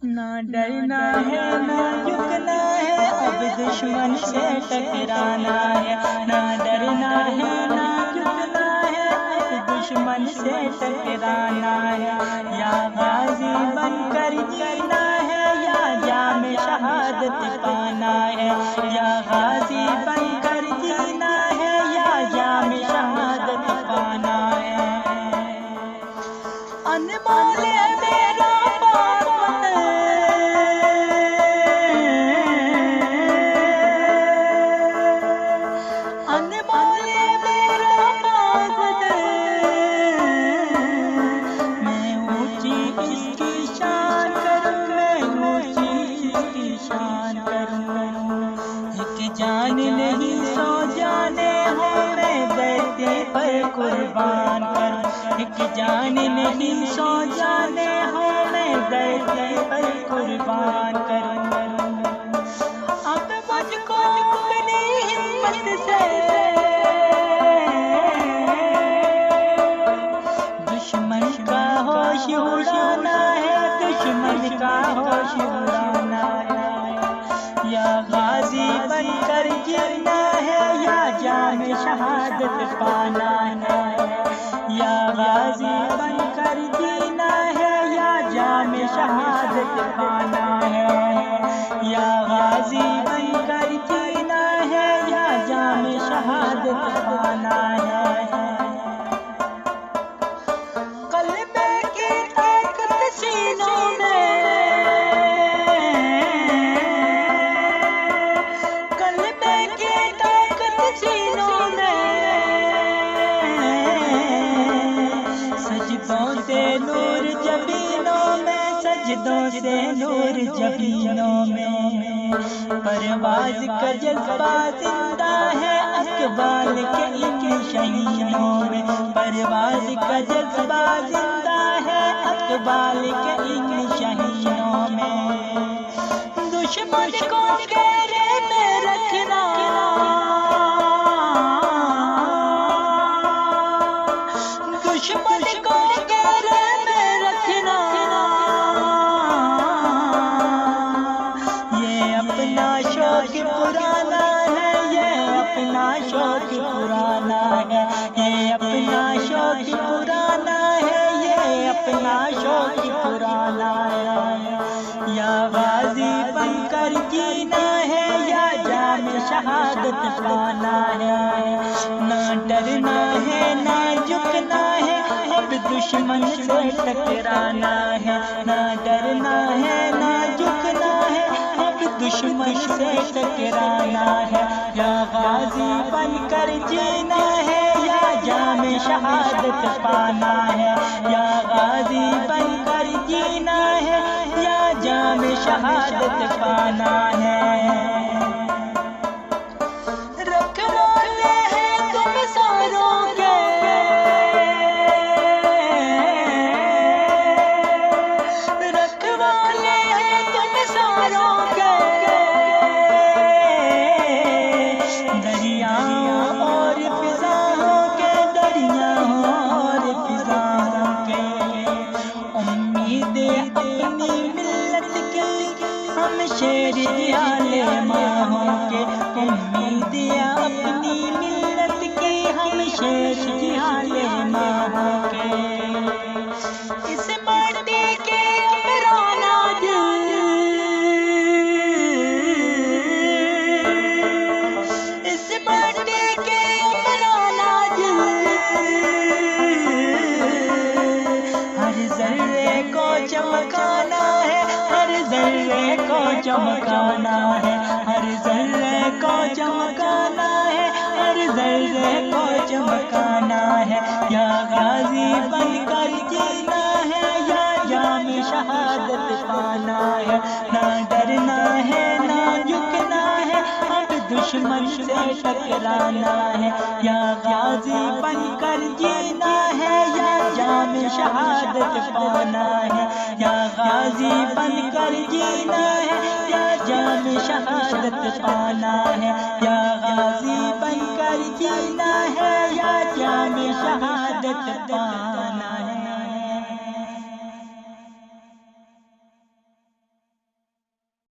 نہ ڈرنا ہے نہ جھکنا ہے، اب دشمن سے ٹکرانا ہے۔ نہ ڈرنا ہے نہ جھکنا ہے، اب دشمن سے ٹکرانا ہے۔ یا غازی بن کر جینا ہے یا جام شہادت پانا ہے۔ یا غازی بن کر جینا ہے یا جام شہادت پانا ہے۔ انمول میرا پاک وطن، انمول میرا پاک وطن، میں اونچی اس کی شان کروں، میں اونچی اس کی شان کروں۔ ایک جان نہیں سو جانے ہو، میں بیٹے پر قربان کروں۔ ایک جان نہیں سو جانے ہو، میں بیٹے پر قربان کروں۔ اب مجھ کو اپنی ہمت سے دشمن کا ہوش اڑانا ہے، دشمن کا ہوش اڑانا ہے۔ یا غازی بن کر جینا ہے یا جام شہادت پانا ہے۔ یا غازی بن کر جینا ہے یا جام شہادت پانا ہے۔ یا غازی بن کر جینا ہے یا جام شہادت پانا ہے۔ قلب کی طاقت سینوں میں، قلب کی طاقت سینوں میں، سجدوں سے نور جبینوں میں، سجدوں سے نور جبینوں میں۔ پرواز کا جذبہ زندہ ہے اقبال کے ان شہینوں میں۔ پرواز کا جذبہ زندہ ہے اقبال کے ان شہینوں میں۔ دشمن کو گھیرے میں رکھنا، دشمن کو گھیرے میں رکھنا، یہ اپنا شوق پرانا ہے، یہ اپنا شوق پرانا ہے، یہ اپنا شوق پرانا ہے، یہ اپنا شوق پرانا ہے۔ یا غازی بن کر جینا ہے یا جام شہادت پانا ہے۔ نہ ڈرنا ہے نہ جھکنا ہے، اب دشمن سے ٹکرانا ہے۔ نہ ڈرنا ہے نہ جھکنا ہے، اب دشمن سے ٹکرانا ہے۔ یا غازی بن کر جینا ہے یا جام شہادت پانا ہے۔ یا غازی بن کر جینا ہے یا جام شہادت پانا ہے۔ رکھوانے ہیں تم ساروں کے، رکھوانے ہیں تم ساروں کے، دریاؤں اور فضاؤں کے، دریاؤں اور فضاؤں کے۔ امید اپنی ملت کی ہم شیر عالماں کے، امید اپنی ملت کی ہم شیر عالماں کے۔ اس مٹی کے عمران آج، اس مٹی کے عمران آج، ہر ذرے کو چمکانا ہے، ہر ذرے کو چمکانا ہے، ہر ذرے کو چمکانا ہے، ہر ذرے کو چمکانا ہے۔ یا غازی بن کر جینا ہے یا جام شہادت پانا ہے۔ نہ ڈرنا ہے نہ جھکنا ہے، اب دشمن سے ٹکرانا ہے۔ یا غازی بن کر جینا ہے یا جام شہادت پانا ہے۔ یا غازی بن کر جینا ہے یا جام شہادت پانا ہے۔ یا غازی بن کر جینا ہے یا جام شہادت پانا